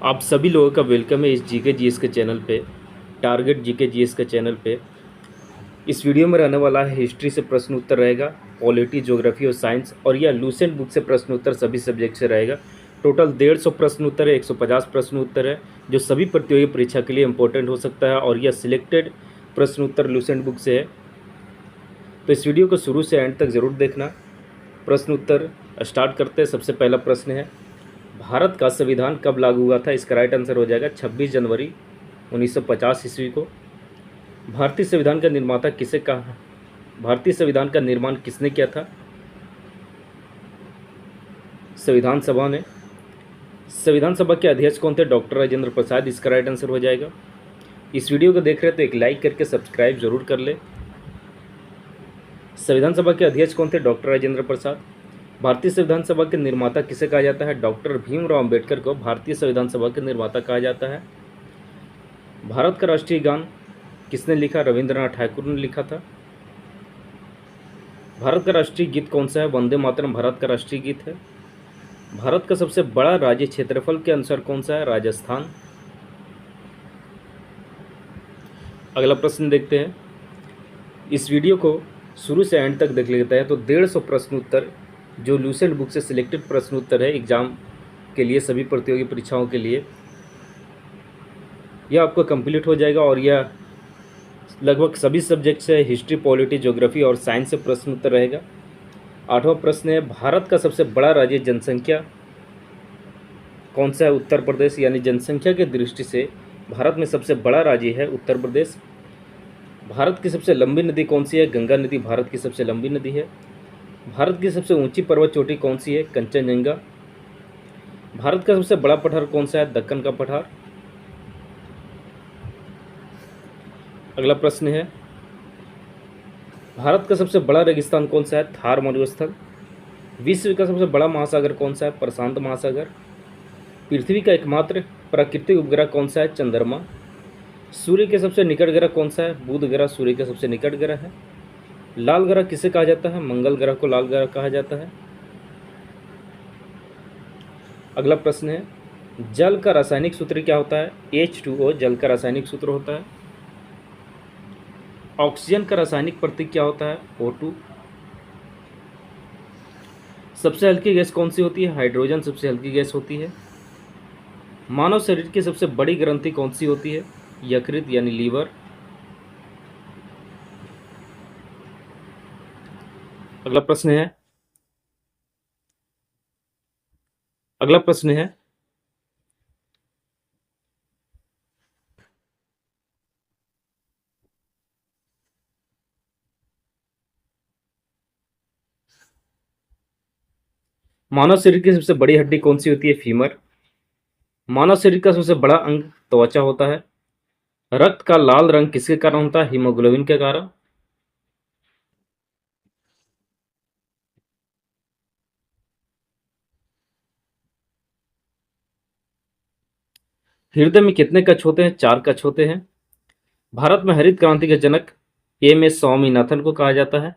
आप सभी लोगों का वेलकम है इस जीके जीएस के चैनल पे, टारगेट जीके जीएस के चैनल पे। इस वीडियो में रहने वाला है हिस्ट्री से प्रश्न उत्तर रहेगा, पॉलिटी, ज्योग्राफी और साइंस, और यह लूसेंट बुक से प्रश्न उत्तर सभी सब्जेक्ट से रहेगा। टोटल 150 प्रश्न उत्तर है, 150 प्रश्न उत्तर है, जो सभी प्रतियोगी परीक्षा के लिए इंपॉर्टेंट हो सकता है, और यह सिलेक्टेड प्रश्न उत्तर लूसेंट बुक से है। तो इस वीडियो को शुरू से एंड तक ज़रूर देखना। प्रश्न उत्तर स्टार्ट करते हैं। सबसे पहला प्रश्न है, भारत का संविधान कब लागू हुआ था? इसका राइट आंसर हो जाएगा 26 जनवरी 1950 ईस्वी को। भारतीय संविधान का निर्माता किसे कहा? भारतीय संविधान का निर्माण किसने किया था? संविधान सभा ने। संविधान सभा के अध्यक्ष कौन थे? डॉक्टर राजेंद्र प्रसाद। इसका राइट आंसर हो जाएगा। इस वीडियो को देख रहे हैं तो एक लाइक करके सब्सक्राइब जरूर कर ले। संविधान सभा के अध्यक्ष कौन थे? डॉक्टर राजेंद्र प्रसाद। भारतीय संविधान सभा के निर्माता किसे कहा जाता है? डॉक्टर भीमराव अंबेडकर को भारतीय संविधान सभा के निर्माता कहा जाता है। भारत का राष्ट्रीय गान किसने लिखा? रविंद्रनाथ ठाकुर ने लिखा था। भारत का राष्ट्रीय गीत कौन सा है? वंदे मातरम भारत का राष्ट्रीय गीत है। भारत का सबसे बड़ा राज्य क्षेत्रफल के अनुसार कौन सा है? राजस्थान। अगला प्रश्न देखते हैं। इस वीडियो को शुरू से एंड तक देख लेते हैं तो 150 प्रश्न उत्तर जो लूसेंट बुक से सिलेक्टेड प्रश्न उत्तर है एग्जाम के लिए, सभी प्रतियोगी परीक्षाओं के लिए, यह आपको कंप्लीट हो जाएगा। और यह लगभग सभी सब्जेक्ट से, हिस्ट्री, पॉलिटी, ज्योग्राफी और साइंस से प्रश्न उत्तर रहेगा। 8वां प्रश्न है, भारत का सबसे बड़ा राज्य जनसंख्या कौन सा है? उत्तर प्रदेश। यानी जनसंख्या की दृष्टि से भारत में सबसे बड़ा राज्य है उत्तर प्रदेश। भारत की सबसे लंबी नदी कौन सी है? गंगा नदी भारत की सबसे लंबी नदी है। भारत की सबसे ऊंची पर्वत चोटी कौन सी है? कंचनजंगा। भारत का सबसे बड़ा पठार कौन सा है? दक्कन का पठार। अगला प्रश्न है, भारत का सबसे बड़ा रेगिस्तान कौन सा है? थार मरुस्थल। विश्व का सबसे बड़ा महासागर कौन सा है? प्रशांत महासागर। पृथ्वी का एकमात्र प्राकृतिक उपग्रह कौन सा है? चंद्रमा। सूर्य के सबसे निकट ग्रह कौन सा है? बुध ग्रह सूर्य के सबसे निकट ग्रह है। लाल ग्रह किसे कहा जाता है? मंगल ग्रह को लाल ग्रह कहा जाता है। अगला प्रश्न है, जल का रासायनिक सूत्र क्या होता है? H2O जल का रासायनिक सूत्र होता है। ऑक्सीजन का रासायनिक प्रतीक क्या होता है? O2। सबसे हल्की गैस कौन सी होती है? हाइड्रोजन सबसे हल्की गैस होती है। मानव शरीर की सबसे बड़ी ग्रंथि कौन सी होती है? यकृत यानी लीवर। अगला प्रश्न है, अगला प्रश्न है, मानव शरीर की सबसे बड़ी हड्डी कौन सी होती है? फीमर। मानव शरीर का सबसे बड़ा अंग त्वचा होता है। रक्त का लाल रंग किसके कारण होता है? हीमोग्लोबिन के कारण। हृदय में कितने कक्ष होते हैं? 4 कक्ष होते हैं। भारत में हरित क्रांति के जनक एम एस स्वामीनाथन को कहा जाता है।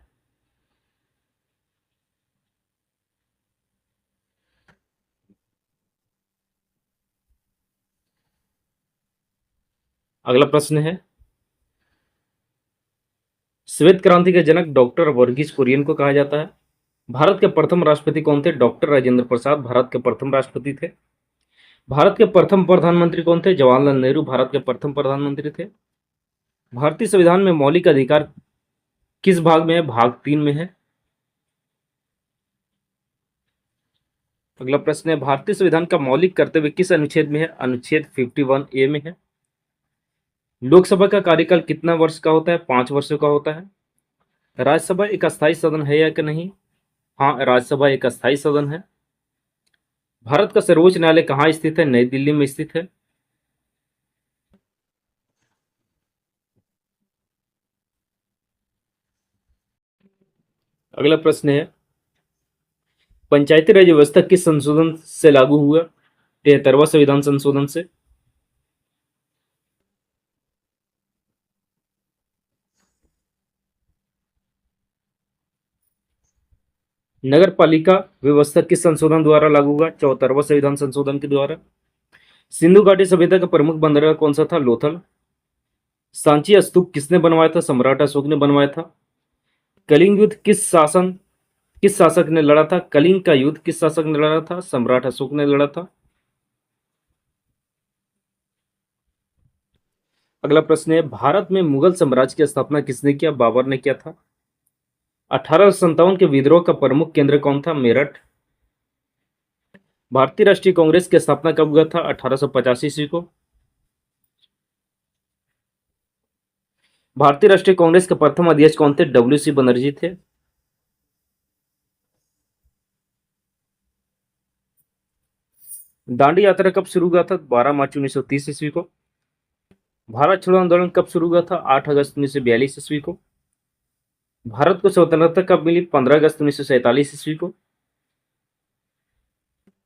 अगला प्रश्न है, श्वेत क्रांति के जनक डॉक्टर वर्गीज कुरियन को कहा जाता है। भारत के प्रथम राष्ट्रपति कौन थे? डॉक्टर राजेंद्र प्रसाद भारत के प्रथम राष्ट्रपति थे। भारत के प्रथम प्रधानमंत्री कौन थे? जवाहरलाल नेहरू भारत के प्रथम प्रधानमंत्री थे। भारतीय संविधान में मौलिक अधिकार किस भाग में है? भाग 3 में है। अगला प्रश्न है, भारतीय संविधान का मौलिक कर्तव्य किस अनुच्छेद में है? अनुच्छेद 51A में है। लोकसभा का कार्यकाल कितना वर्ष का होता है? 5 वर्षों का होता है। राज्यसभा एक अस्थायी सदन है या कि नहीं? हाँ, राज्यसभा एक अस्थायी सदन है। भारत का सर्वोच्च न्यायालय कहाँ स्थित है? नई दिल्ली में स्थित है। अगला प्रश्न है, पंचायती राज व्यवस्था किस संशोधन से लागू हुआ? 73वां संविधान संशोधन से। नगर पालिका व्यवस्था किस संशोधन द्वारा लागू हुआ? 74वां संविधान संशोधन के द्वारा। सिंधु घाटी सभ्यता का प्रमुख बंदरगाह कौन सा था? लोथल। सांची स्तूप किसने बनवाया था? सम्राट अशोक ने बनवाया था। कलिंग युद्ध किस शासक ने लड़ा था? कलिंग का युद्ध किस शासक ने लड़ा था? सम्राट अशोक ने लड़ा था। अगला प्रश्न है, भारत में मुगल साम्राज्य की स्थापना किसने किया? बाबर ने किया था। 1857 के विद्रोह का प्रमुख केंद्र कौन था? मेरठ। भारतीय राष्ट्रीय कांग्रेस की स्थापना कब हुआ था? 1885 ईस्वी को। भारतीय राष्ट्रीय कांग्रेस के प्रथम अध्यक्ष कौन थे? डब्ल्यू सी बनर्जी थे। दांडी यात्रा कब शुरू हुआ था? 12 मार्च 1930 ईस्वी को। भारत छोड़ो आंदोलन कब शुरू हुआ था? 8 अगस्त 1942 ईस्वी को। भारत को स्वतंत्रता कब मिली? 15 अगस्त 1947 ईस्वी को।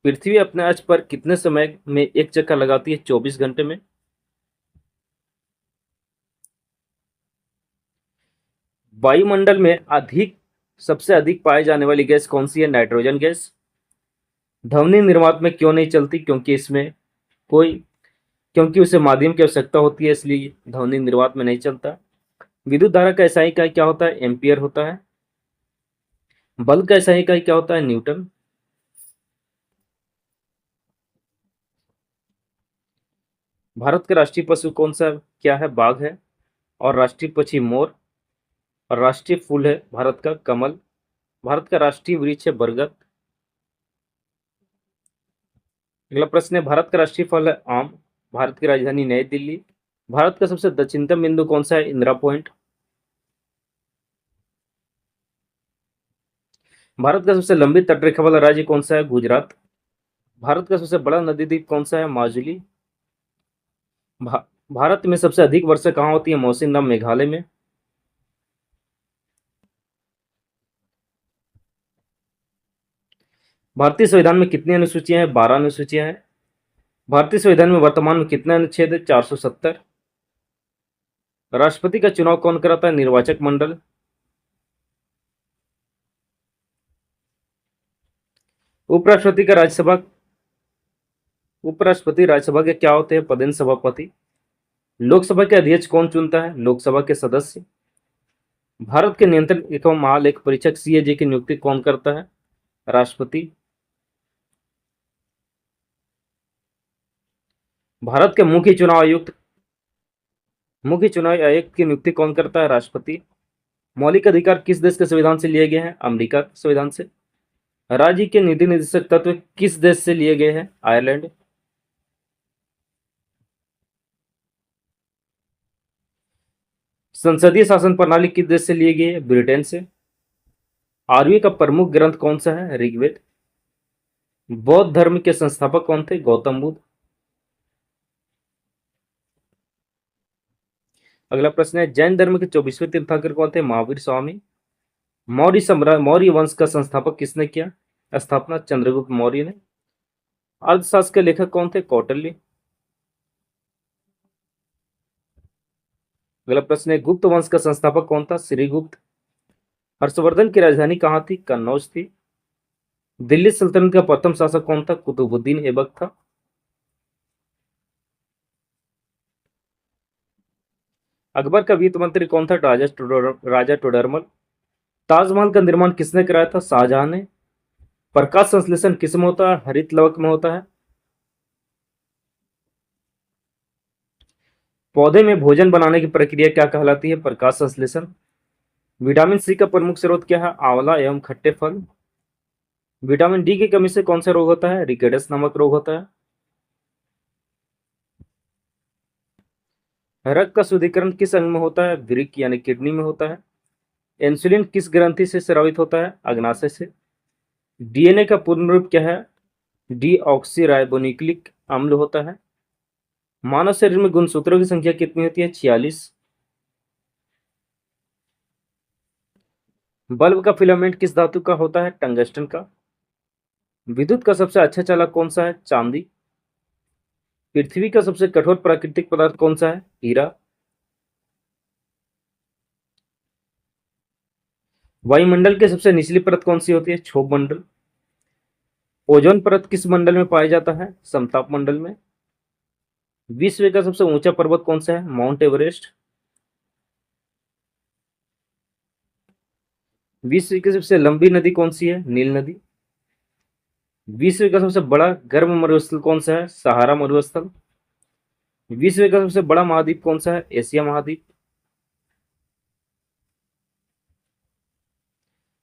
पृथ्वी अपने अक्ष पर कितने समय में एक चक्कर लगाती है? 24 घंटे में। वायुमंडल में सबसे अधिक पाई जाने वाली गैस कौन सी है? Nitrogen gas. ध्वनि निर्माण में क्यों नहीं चलती? क्योंकि उसे माध्यम की आवश्यकता होती है, इसलिए ध्वनि निर्वात में नहीं चलता। विद्युत धारा का SI इकाई क्या होता है? एम्पियर होता है। बल का SI इकाई क्या होता है? न्यूटन। भारत का राष्ट्रीय पशु कौन सा क्या है? बाघ है। और राष्ट्रीय पक्षी मोर। और राष्ट्रीय फूल है भारत का कमल। भारत का राष्ट्रीय वृक्ष है बरगद। अगला प्रश्न है, भारत का राष्ट्रीय फल है आम। भारत की राजधानी नई दिल्ली। भारत का सबसे दक्षिणतम बिंदु कौन सा है? इंदिरा पॉइंट। भारत का सबसे लंबी तटरेखा वाला राज्य कौन सा है? गुजरात। भारत का सबसे बड़ा नदी द्वीप कौन सा है? माजुली। भा, भारत में सबसे अधिक वर्षा कहाँ होती है? मौसिन राम, मेघालय में। भारतीय संविधान में कितनी अनुसूचियां हैं? 12 अनुसूचियां हैं। भारतीय संविधान में वर्तमान में कितने अनुच्छेद है? 470। राष्ट्रपति का चुनाव कौन कराता है? निर्वाचक मंडल। उपराष्ट्रपति राज्यसभा के क्या होते हैं? पदेन सभापति। लोकसभा के अध्यक्ष कौन चुनता है? लोकसभा के सदस्य। भारत के नियंत्रण एवं महालेख परीक्षक CAG की नियुक्ति कौन करता है? राष्ट्रपति। भारत के मुख्य चुनाव आयुक्त की नियुक्ति कौन करता है? राष्ट्रपति। मौलिक अधिकार किस देश के संविधान से लिए गए हैं? अमेरिका के संविधान से। राज्य के नीति निर्देशक तत्व किस देश से लिए गए हैं? आयरलैंड। संसदीय शासन प्रणाली किस देश से लिए गए है? ब्रिटेन से। आर्य का प्रमुख ग्रंथ कौन सा है? ऋग्वेद। बौद्ध धर्म के संस्थापक कौन थे? गौतम बुद्ध। अगला प्रश्न है, जैन धर्म के 24वें तीर्थंकर कौन थे? महावीर स्वामी। मौर्य वंश का संस्थापक किसने किया? स्थापना चंद्रगुप्त मौर्य ने। अर्थशास्त्र के लेखक कौन थे? कौटिल्य। अगला प्रश्न है, गुप्त वंश का संस्थापक कौन था? श्रीगुप्त। हर्षवर्धन की राजधानी कहाँ थी? कन्नौज थी। दिल्ली सल्तनत का प्रथम शासक कौन था? कुतुबुद्दीन ऐबक था। अकबर का वित्त मंत्री कौन था? राजा टोडरमल। ताजमहल का निर्माण किसने कराया था? शाहजहां ने। प्रकाश संश्लेषण किस में होता है? हरित लवक में होता है। पौधे में भोजन बनाने की प्रक्रिया क्या कहलाती है? प्रकाश संश्लेषण। विटामिन C का प्रमुख स्रोत क्या है? आंवला एवं खट्टे फल। विटामिन D की कमी से कौन सा रोग होता है? रिकेट्स नामक रोग होता है। रक्त का शुद्धिकरण किस अंग में होता है? वृक्क यानी किडनी में होता है। इंसुलिन किस ग्रंथि से स्रावित होता है? अग्नाशय से। DNA का पूर्ण रूप क्या है? डीऑक्सीराइबोन्यूक्लिक अम्ल होता है। मानव शरीर में गुणसूत्रों की संख्या कितनी होती है? 46। बल्ब का फिलामेंट किस धातु का होता है? टंगस्टन का। विद्युत का सबसे अच्छा चालक कौन सा है? चांदी। पृथ्वी का सबसे कठोर प्राकृतिक पदार्थ कौन सा है? हीरा। वायुमंडल की सबसे निचली परत कौन सी होती है? क्षोभ मंडल। ओजोन परत किस मंडल में पाया जाता है? समताप मंडल में। विश्व का सबसे ऊंचा पर्वत कौन सा है? Mount Everest. विश्व की सबसे लंबी नदी कौन सी है? नील नदी। विश्व का सबसे बड़ा गर्म मरुस्थल कौन सा है? सहारा मरुस्थल। विश्व का सबसे बड़ा महाद्वीप कौन सा है? एशिया महाद्वीप।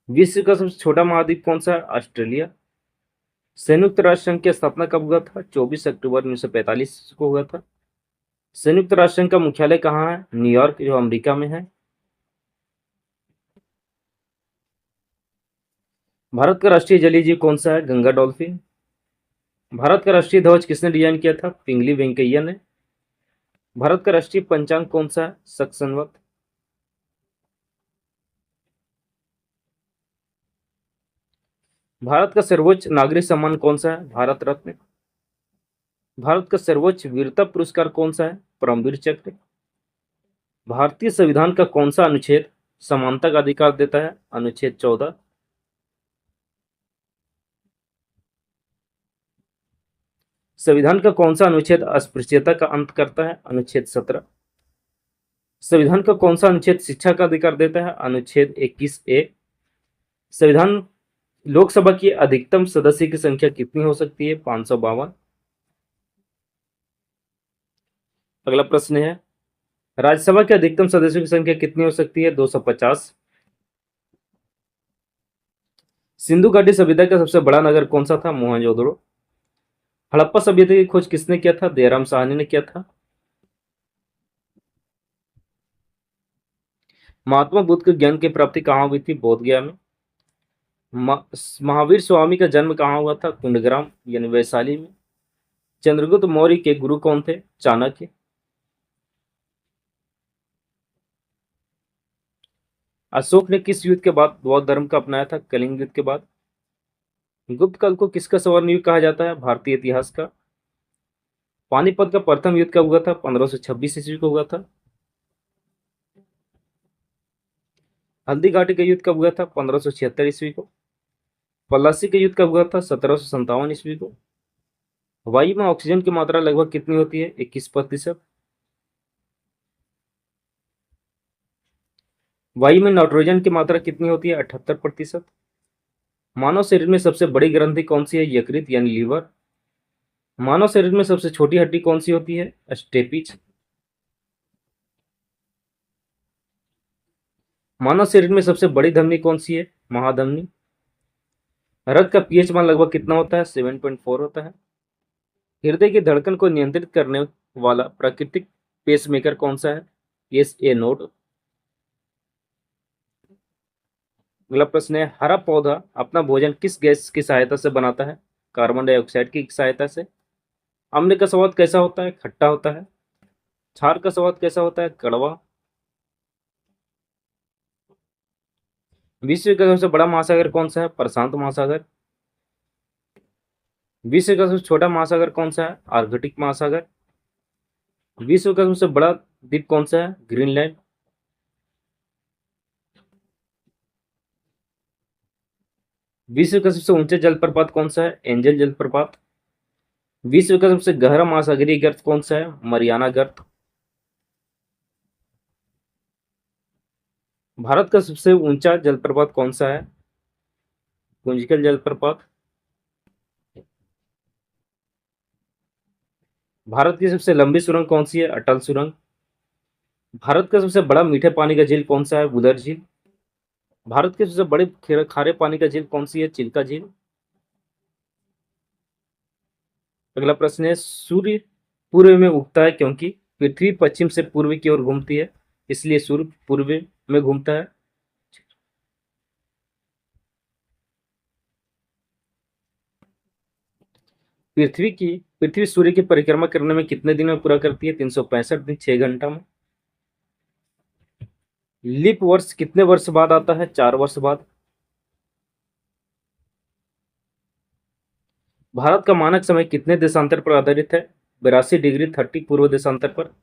विश्व का सबसे छोटा महाद्वीप कौन सा है? ऑस्ट्रेलिया। संयुक्त राष्ट्र संघ की स्थापना कब हुआ था? 24 अक्टूबर 1945 को हुआ था। संयुक्त राष्ट्र संघ का मुख्यालय कहाँ है? न्यूयॉर्क, जो अमेरिका में है। भारत का राष्ट्रीय जलीय जीव कौन सा है? गंगा डॉल्फिन। भारत का राष्ट्रीय ध्वज किसने डिजाइन किया था? पिंगली वेंकैया ने। भारत का राष्ट्रीय पंचांग कौन सा है? शक संवत। भारत का सर्वोच्च नागरिक सम्मान कौन सा है? भारत रत्न। भारत का सर्वोच्च वीरता पुरस्कार कौन सा है? परमवीर चक्र। भारतीय संविधान का कौन सा अनुच्छेद समानता का अधिकार देता है? अनुच्छेद 14। संविधान का कौन सा अनुच्छेद अस्पृश्यता का अंत करता है? अनुच्छेद 17। संविधान का कौन सा अनुच्छेद शिक्षा का अधिकार देता है? अनुच्छेद 21A। संविधान लोकसभा की अधिकतम सदस्य की संख्या कितनी हो सकती है? 552। अगला प्रश्न है, राज्यसभा के अधिकतम सदस्यों की संख्या कितनी हो सकती है? 250। सिंधु घाटी सभ्यता का सबसे बड़ा नगर कौन सा था? मोहनजोदड़ो। हड़प्पा सभ्यता की खोज किसने किया था? दयाराम साहनी ने किया था। महात्मा बुद्ध के ज्ञान की प्राप्ति कहाँ हुई थी? बोध गया में। महावीर स्वामी का जन्म कहाँ हुआ था? कुंडग्राम यानी वैशाली में। चंद्रगुप्त मौर्य के गुरु कौन थे? चाणक्य। अशोक ने किस युद्ध के बाद बौद्ध धर्म का अपनाया था? कलिंग युद्ध के बाद। गुप्त काल को किसका स्वर्ण युग कहा जाता है? भारतीय इतिहास का। पानीपत का प्रथम युद्ध कब हुआ था? 1526 ईस्वी को हुआ था। हल्दी घाटी का युद्ध कब हुआ था? 1576 ईस्वी को। पलासी का युद्ध कब हुआ था? 1757 ईस्वी को। वायु में ऑक्सीजन की मात्रा लगभग कितनी होती है? 21%। वायु में नाइट्रोजन की मात्रा कितनी होती है? 78%। मानव शरीर में सबसे बड़ी ग्रंथि कौन सी है? यकृत यानी लीवर। मानव शरीर में सबसे छोटी हड्डी कौन सी होती है? स्टेपिज। मानव शरीर में सबसे बड़ी धमनी कौन सी है? महाधमनी। रक्त का पीएच मान लगभग कितना होता है? 7.4 होता है। हृदय की धड़कन को नियंत्रित करने वाला प्राकृतिक पेसमेकर कौन सा है? SA node. अगला प्रश्न है, हरा पौधा अपना भोजन किस गैस की सहायता से बनाता है? कार्बन डाइऑक्साइड की सहायता से। अम्ल का स्वाद कैसा होता है? खट्टा होता है। क्षार का स्वाद कैसा होता है? कड़वा। विश्व का सबसे बड़ा महासागर कौन सा है? प्रशांत महासागर। विश्व का सबसे छोटा महासागर कौन सा है? आर्कटिक महासागर। विश्व का सबसे बड़ा द्वीप कौन सा है? ग्रीनलैंड। विश्व का सबसे ऊंचा जलप्रपात कौन सा है? एंजल जलप्रपात। विश्व का सबसे गहरा महासागरीय गर्त कौन सा है? मरियाना गर्त। भारत का सबसे ऊंचा जलप्रपात कौन सा है? कुंजकल जलप्रपात। भारत की सबसे लंबी सुरंग कौन सी है? अटल सुरंग। भारत का सबसे बड़ा मीठे पानी का झील कौन सा है? बुदर झील। भारत के सबसे बड़े खारे पानी का झील कौन सी है? चिल्का झील। अगला प्रश्न है, सूर्य पूर्व में उगता है क्योंकि पृथ्वी पश्चिम से पूर्व की ओर घूमती है, इसलिए सूर्य पूर्व में घूमता है। पृथ्वी सूर्य की परिक्रमा करने में कितने दिन में पूरा करती है? 365 दिन, 6 घंटा में। लीप वर्ष कितने वर्ष बाद आता है? 4 वर्ष बाद। भारत का मानक समय कितने देशांतर पर आधारित है? 82 डिग्री 30 पूर्व देशांतर पर।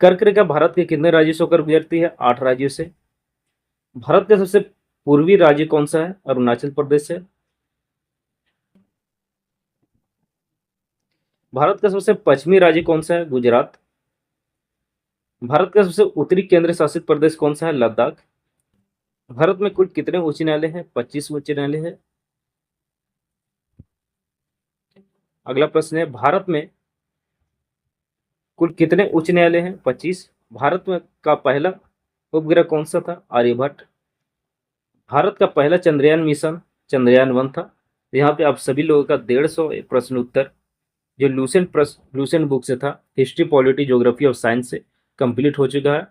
कर्क रेखा भारत के कितने राज्यों से होकर गुजरती है? 8 राज्यों से। भारत का सबसे पूर्वी राज्य कौन सा है? अरुणाचल प्रदेश है। भारत का सबसे पश्चिमी राज्य कौन सा है? गुजरात। भारत का सबसे उत्तरी केंद्र शासित प्रदेश कौन सा है? लद्दाख। भारत में कुल कितने उच्च न्यायालय हैं? 25 उच्च न्यायालय है। अगला प्रश्न है, भारत में कुल कितने उच्च न्यायालय हैं? 25। भारत में का पहला उपग्रह कौन सा था? आर्यभट्ट। भारत का पहला चंद्रयान मिशन चंद्रयान 1 था। यहाँ पे आप सभी लोगों का 150 प्रश्न उत्तर जो लूसेंट बुक से था, हिस्ट्री, पॉलिटी, ज्योग्राफी और साइंस से कंप्लीट हो चुका है।